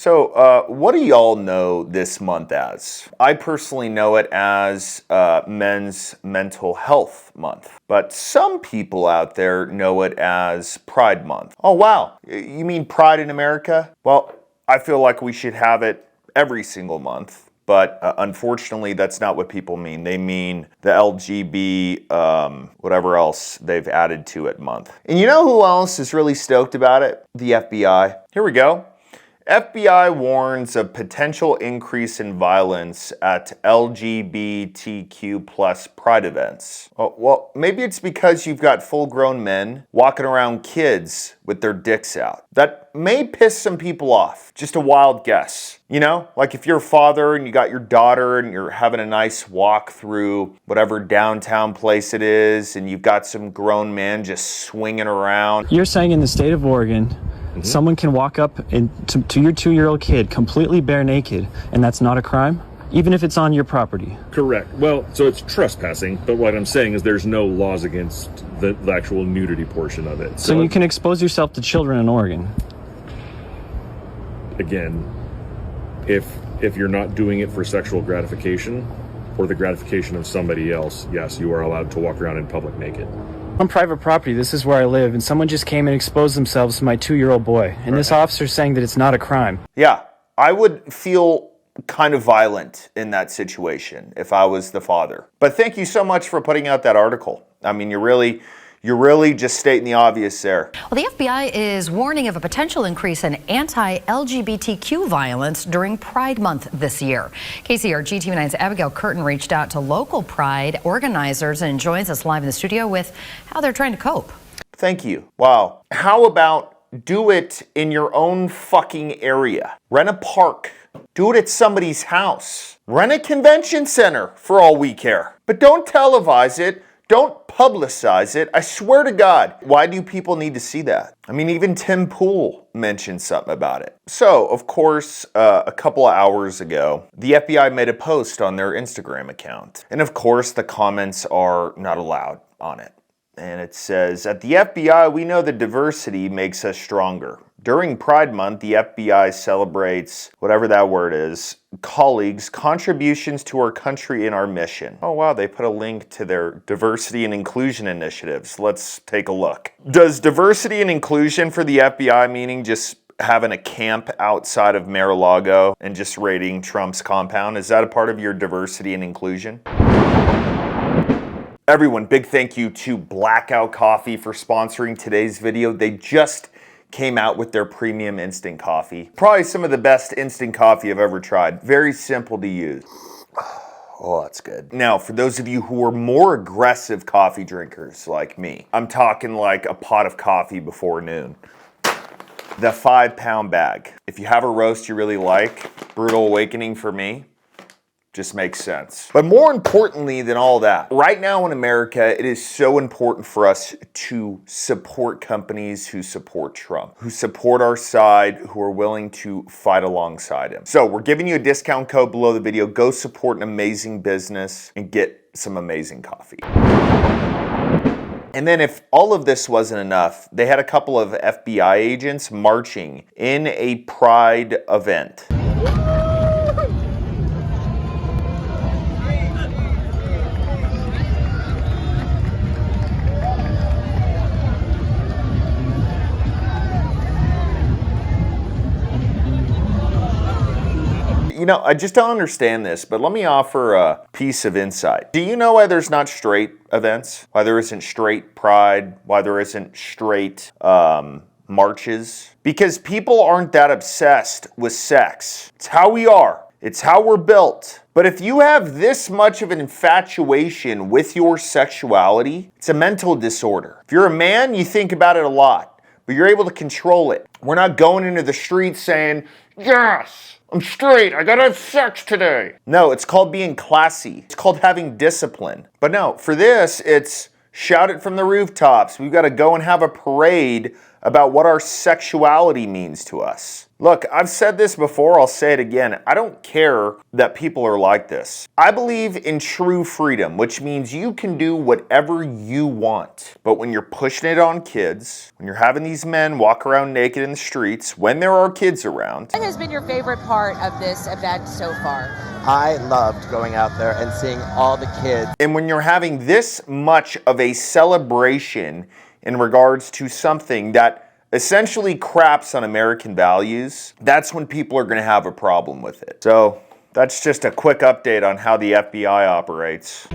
So what do y'all know this month as? I personally know it as Men's Mental Health Month, but some people out there know it as Pride Month. Oh wow, you mean Pride in America? Well, I feel like we should have it every single month. But unfortunately, that's not what people mean. They mean the LGB, whatever else they've added to it month. And you know who else is really stoked about it? The FBI. Here we go. FBI warns of potential increase in violence at LGBTQ plus pride events. Oh, well, maybe it's because you've got full-grown men walking around kids with their dicks out. That may piss some people off. Just a wild guess. You know, like if you're a father and you got your daughter and you're having a nice walk through whatever downtown place it is and you've got some grown man just swinging around. You're saying in the state of Oregon, someone can walk up to your 2-year-old kid completely bare naked, and that's not a crime? Even if it's on your property? Correct. Well, so it's trespassing, but what I'm saying is there's no laws against the actual nudity portion of it. So you can expose yourself to children in Oregon? Again, if you're not doing it for sexual gratification or the gratification of somebody else, yes, you are allowed to walk around in public naked. On private property, this is where I live, and someone just came and exposed themselves to my 2-year-old boy, and this officer's saying that it's not a crime. Yeah, I would feel kind of violent in that situation if I was the father. But thank you so much for putting out that article. I mean, you're really just stating the obvious there. Well, the FBI is warning of a potential increase in anti-LGBTQ violence during Pride Month this year. KCRG TV 9's Abigail Curtin reached out to local Pride organizers and joins us live in the studio with how they're trying to cope. Thank you. Wow. How about do it in your own fucking area? Rent a park. Do it at somebody's house. Rent a convention center for all we care. But don't televise it. Don't publicize it. I swear to God. Why do people need to see that? I mean, even Tim Pool mentioned something about it. So, of course, a couple of hours ago, the FBI made a post on their Instagram account. And of course, the comments are not allowed on it. And it says, at the FBI, we know that diversity makes us stronger. During Pride Month, the FBI celebrates, whatever that word is, colleagues' contributions to our country and our mission. Oh wow, they put a link to their diversity and inclusion initiatives. Let's take a look. Does diversity and inclusion for the FBI meaning just having a camp outside of Mar-a-Lago and just raiding Trump's compound? Is that a part of your diversity and inclusion? Everyone, big thank you to Blackout Coffee for sponsoring today's video. They just came out with their premium instant coffee. Probably some of the best instant coffee I've ever tried. Very simple to use. Oh, that's good. Now, for those of you who are more aggressive coffee drinkers like me, I'm talking like a pot of coffee before noon. The 5-pound bag. If you have a roast you really like, Brutal Awakening for me, just makes sense. But more importantly than all that, right now in America, it is so important for us to support companies who support Trump, who support our side, who are willing to fight alongside him. So we're giving you a discount code below the video. Go support an amazing business and get some amazing coffee. And then if all of this wasn't enough, they had a couple of FBI agents marching in a Pride event. You know, I just don't understand this, but let me offer a piece of insight. Do you know why there's not straight events? Why there isn't straight pride? Why there isn't straight marches? Because people aren't that obsessed with sex. It's how we are. It's how we're built. But if you have this much of an infatuation with your sexuality, it's a mental disorder. If you're a man, you think about it a lot, but you're able to control it. We're not going into the streets saying, yes, I'm straight, I gotta have sex today. No, it's called being classy. It's called having discipline. But no, for this, it's shout it from the rooftops. We've gotta go and have a parade about what our sexuality means to us. Look, I've said this before, I'll say it again. I don't care that people are like this. I believe in true freedom, which means you can do whatever you want. But when you're pushing it on kids, when you're having these men walk around naked in the streets, when there are kids around. What has been your favorite part of this event so far? I loved going out there and seeing all the kids. And when you're having this much of a celebration in regards to something that essentially craps on American values, that's when people are going to have a problem with it. So that's just a quick update on how the FBI operates.